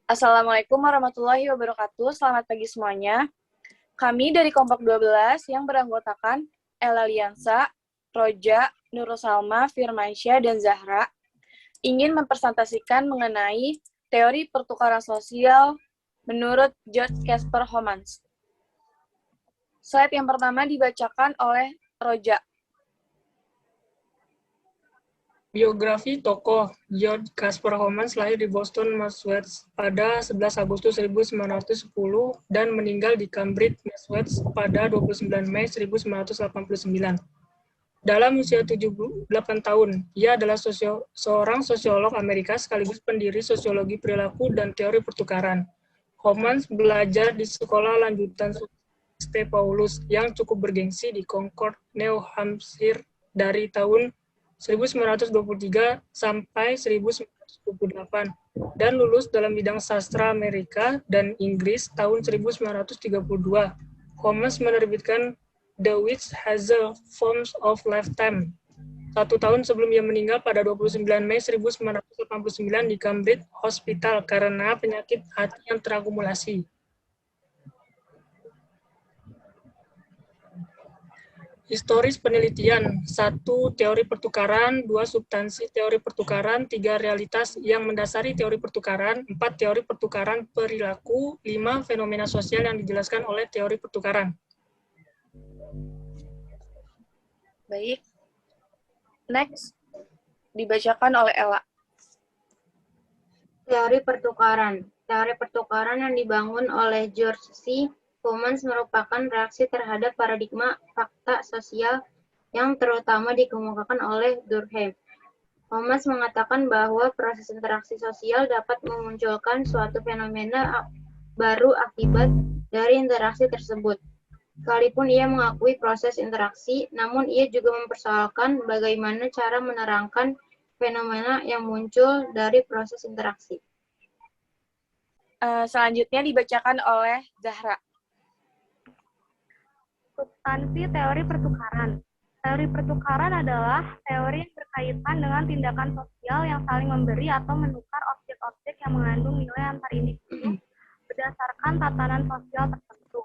Assalamualaikum warahmatullahi wabarakatuh. Selamat pagi semuanya. Kami dari Kompak 12 yang beranggotakan Ella Liansa, Roja, Nurul Salma, Firmansyah, dan Zahra ingin mempresentasikan mengenai teori pertukaran sosial menurut George Casper Homans. Slide yang pertama dibacakan oleh Roja. Biografi tokoh George Casper Homans lahir di Boston, Massachusetts pada 11 Agustus 1910 dan meninggal di Cambridge, Massachusetts pada 29 Mei 1989. Dalam usia 78 tahun, ia adalah seorang sosiolog Amerika sekaligus pendiri sosiologi perilaku dan teori pertukaran. Homans belajar di sekolah lanjutan St. Paulus yang cukup bergengsi di Concord, New Hampshire dari tahun 1923 sampai 1928 dan lulus dalam bidang sastra Amerika dan Inggris tahun 1932. Homans menerbitkan The Witch Has a Forms of Lifetime 1 tahun sebelum ia meninggal pada 29 Mei 1989 di Cambridge Hospital karena penyakit hati yang terakumulasi. Historis penelitian, 1. Teori pertukaran, 2. Substansi teori pertukaran, 3. Realitas yang mendasari teori pertukaran, 4. Teori pertukaran perilaku, 5. Fenomena sosial yang dijelaskan oleh teori pertukaran. Baik. Next, dibacakan oleh Ella. Teori pertukaran. Teori pertukaran yang dibangun oleh George C. Homans merupakan reaksi terhadap paradigma fakta sosial yang terutama dikemukakan oleh Durkheim. Homans mengatakan bahwa proses interaksi sosial dapat memunculkan suatu fenomena baru akibat dari interaksi tersebut. Sekalipun ia mengakui proses interaksi, namun ia juga mempersoalkan bagaimana cara menerangkan fenomena yang muncul dari proses interaksi. Selanjutnya dibacakan oleh Zahra. Substansi teori pertukaran. Teori pertukaran adalah teori yang berkaitan dengan tindakan sosial yang saling memberi atau menukar objek-objek yang mengandung nilai antar individu berdasarkan tatanan sosial tertentu.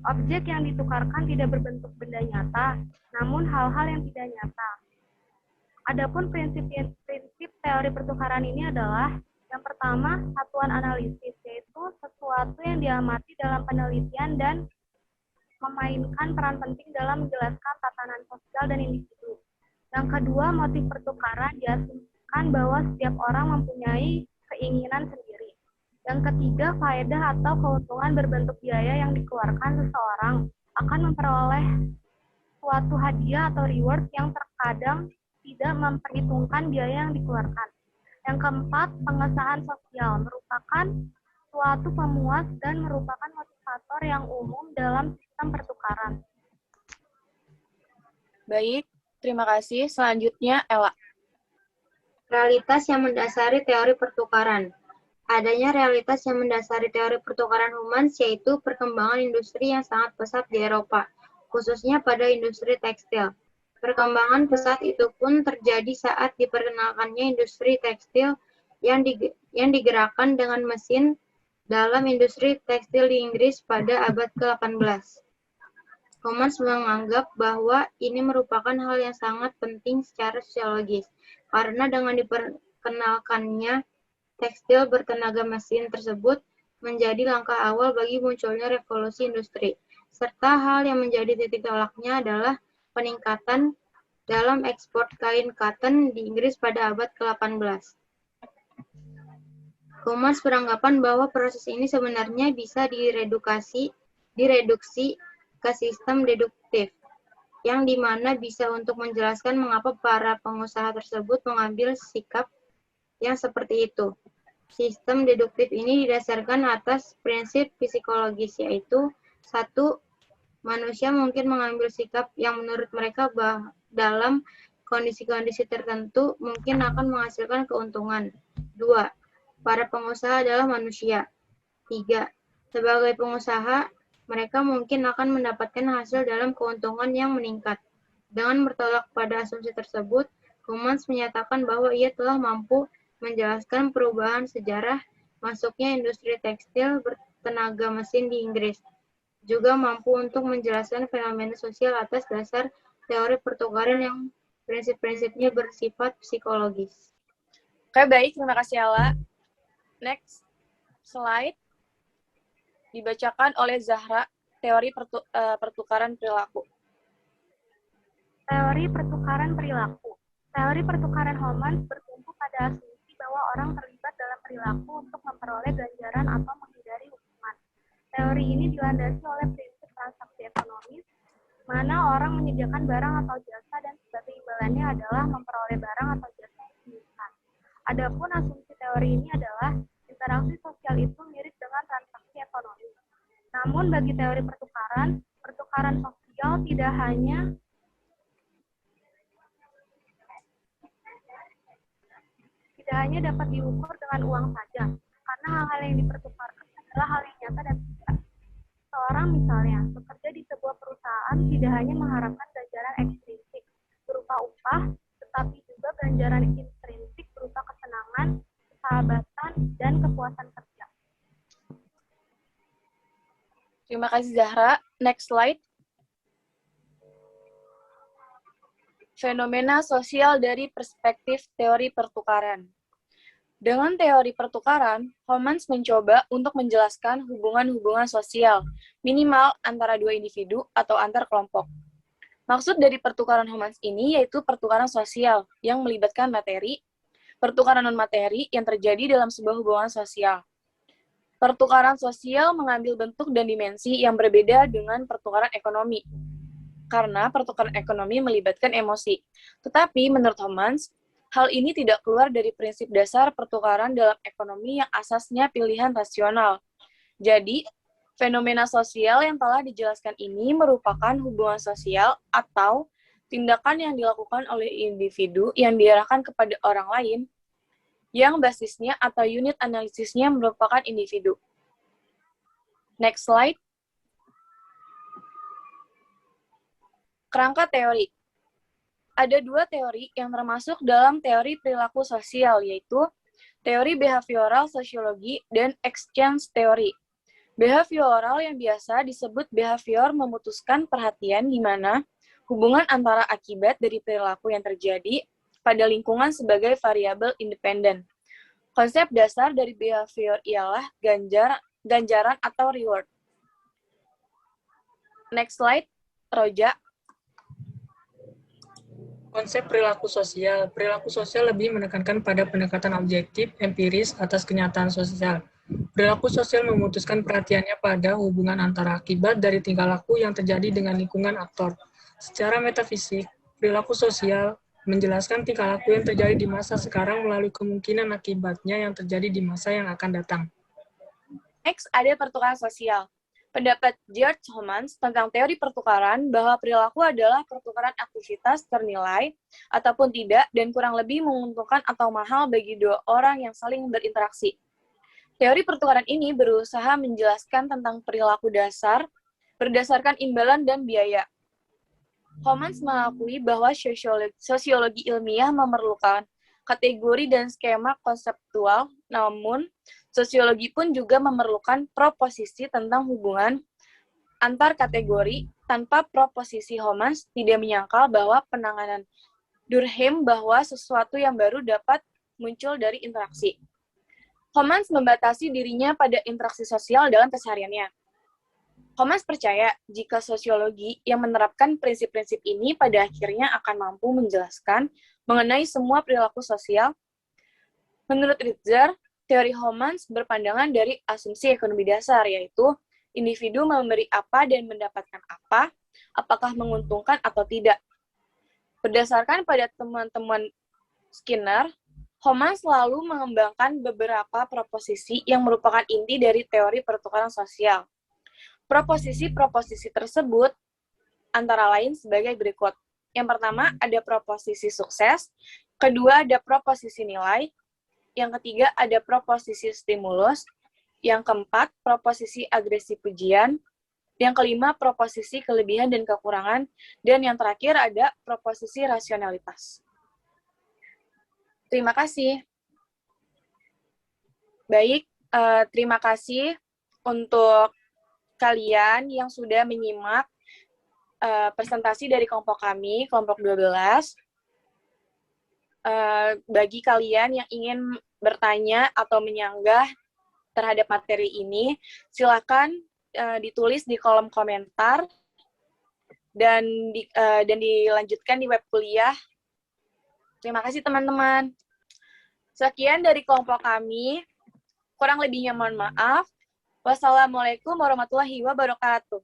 Objek yang ditukarkan tidak berbentuk benda nyata, namun hal-hal yang tidak nyata. Adapun prinsip teori pertukaran ini adalah yang pertama, satuan analisis, yaitu sesuatu yang diamati dalam penelitian dan memainkan peran penting dalam menjelaskan tatanan sosial dan individu. Yang kedua, motif pertukaran diasumsikan bahwa setiap orang mempunyai keinginan sendiri. Yang ketiga, faedah atau keuntungan berbentuk biaya yang dikeluarkan seseorang akan memperoleh suatu hadiah atau reward yang terkadang tidak memperhitungkan biaya yang dikeluarkan. Yang keempat, pengesahan sosial merupakan suatu pemuas dan merupakan motivator yang umum dalam sistem pertukaran. Baik, terima kasih. Selanjutnya, Ella. Realitas yang mendasari teori pertukaran. Adanya realitas yang mendasari teori pertukaran Homans yaitu perkembangan industri yang sangat pesat di Eropa, khususnya pada industri tekstil. Perkembangan pesat itu pun terjadi saat diperkenalkannya industri tekstil yang digerakkan dengan mesin dalam industri tekstil di Inggris pada abad ke-18. Homans menganggap bahwa ini merupakan hal yang sangat penting secara sosiologis, karena dengan diperkenalkannya tekstil bertenaga mesin tersebut menjadi langkah awal bagi munculnya revolusi industri, serta hal yang menjadi titik tolaknya adalah peningkatan dalam ekspor kain cotton di Inggris pada abad ke-18. Homans beranggapan bahwa proses ini sebenarnya bisa direduksi ke sistem deduktif, yang dimana bisa untuk menjelaskan mengapa para pengusaha tersebut mengambil sikap yang seperti itu. Sistem deduktif ini didasarkan atas prinsip psikologis, yaitu 1. Manusia mungkin mengambil sikap yang menurut mereka dalam kondisi-kondisi tertentu mungkin akan menghasilkan keuntungan. 2. Para pengusaha adalah manusia. 3. Sebagai pengusaha, mereka mungkin akan mendapatkan hasil dalam keuntungan yang meningkat. Dengan bertolak pada asumsi tersebut, Homans menyatakan bahwa ia telah mampu menjelaskan perubahan sejarah masuknya industri tekstil bertenaga mesin di Inggris. Juga mampu untuk menjelaskan fenomena sosial atas dasar teori pertukaran yang prinsip-prinsipnya bersifat psikologis. Oke, baik. Terima kasih, Ella. Next slide. Dibacakan oleh Zahra, teori pertukaran perilaku. Teori pertukaran perilaku. Teori pertukaran Homans bertumpu pada asumsi bahwa orang terlibat dalam perilaku untuk memperoleh ganjaran atau menghindari hukuman. Teori ini dilandasi oleh prinsip transaksi ekonomis, mana orang menyediakan barang atau jasa dan sebagai imbalannya adalah memperoleh barang atau jasa yang diinginkan. Adapun asumsi teori ini adalah interaksi sosial itu mirip dengan transaksi ekonomi. Namun bagi teori pertukaran sosial tidak hanya dapat diukur dengan uang saja, karena hal-hal yang dipertukarkan adalah hal yang nyata dan tidak. Seorang misalnya bekerja di sebuah perusahaan tidak hanya mengharapkan ganjaran ekstrinsik berupa upah, tetapi juga ganjaran intrinsik berupa kesenangan, persahabatan, dan kepuasan kerja. Terima kasih, Zahra. Next slide. Fenomena sosial dari perspektif teori pertukaran. Dengan teori pertukaran, Homans mencoba untuk menjelaskan hubungan-hubungan sosial, minimal antara dua individu atau antar kelompok. Maksud dari pertukaran Homans ini yaitu pertukaran sosial yang melibatkan materi, pertukaran non-materi yang terjadi dalam sebuah hubungan sosial. Pertukaran sosial mengambil bentuk dan dimensi yang berbeda dengan pertukaran ekonomi, karena pertukaran ekonomi melibatkan emosi. Tetapi menurut Homans, hal ini tidak keluar dari prinsip dasar pertukaran dalam ekonomi yang asasnya pilihan rasional. Jadi, fenomena sosial yang telah dijelaskan ini merupakan hubungan sosial atau tindakan yang dilakukan oleh individu yang diarahkan kepada orang lain yang basisnya atau unit analisisnya merupakan individu. Next slide. Kerangka teori. Ada dua teori yang termasuk dalam teori perilaku sosial, yaitu teori behavioral sosiologi dan exchange teori. Behavioral yang biasa disebut behavior memutuskan perhatian di mana hubungan antara akibat dari perilaku yang terjadi pada lingkungan sebagai variabel independen. Konsep dasar dari behavior ialah ganjaran atau reward. Next slide, Roja. Konsep perilaku sosial lebih menekankan pada pendekatan objektif, empiris, atas kenyataan sosial. Perilaku sosial memutuskan perhatiannya pada hubungan antara akibat dari tingkah laku yang terjadi dengan lingkungan aktor. Secara metafisik, perilaku sosial menjelaskan tingkah laku yang terjadi di masa sekarang melalui kemungkinan akibatnya yang terjadi di masa yang akan datang. Next, ada pertukaran sosial. Pendapat George Homans tentang teori pertukaran bahwa perilaku adalah pertukaran aktivitas ternilai ataupun tidak dan kurang lebih menguntungkan atau mahal bagi dua orang yang saling berinteraksi. Teori pertukaran ini berusaha menjelaskan tentang perilaku dasar berdasarkan imbalan dan biaya. Homans mengakui bahwa sosiologi ilmiah memerlukan kategori dan skema konseptual, namun sosiologi pun juga memerlukan proposisi tentang hubungan antar kategori. Tanpa proposisi, Homans tidak menyangkal bahwa penanganan Durkheim bahwa sesuatu yang baru dapat muncul dari interaksi. Homans membatasi dirinya pada interaksi sosial dalam kesehariannya. Homans percaya jika sosiologi yang menerapkan prinsip-prinsip ini pada akhirnya akan mampu menjelaskan mengenai semua perilaku sosial. Menurut Ritzer, teori Homans berpandangan dari asumsi ekonomi dasar, yaitu individu memberi apa dan mendapatkan apa, apakah menguntungkan atau tidak. Berdasarkan pada temuan-temuan Skinner, Homans selalu mengembangkan beberapa proposisi yang merupakan inti dari teori pertukaran sosial. Proposisi-proposisi tersebut antara lain sebagai berikut. Yang pertama, ada proposisi sukses. Kedua, ada proposisi nilai. Yang ketiga, ada proposisi stimulus. Yang keempat, proposisi agresi pujian. Yang kelima, proposisi kelebihan dan kekurangan. Dan yang terakhir, ada proposisi rasionalitas. Terima kasih. Baik, Terima kasih untuk kalian yang sudah menyimak presentasi dari kelompok kami, kelompok 12. Bagi kalian yang ingin bertanya atau menyanggah terhadap materi ini, silakan ditulis di kolom komentar dan dilanjutkan di web kuliah. Terima kasih teman-teman. Sekian dari kelompok kami. Kurang lebihnya mohon maaf. Wassalamualaikum warahmatullahi wabarakatuh.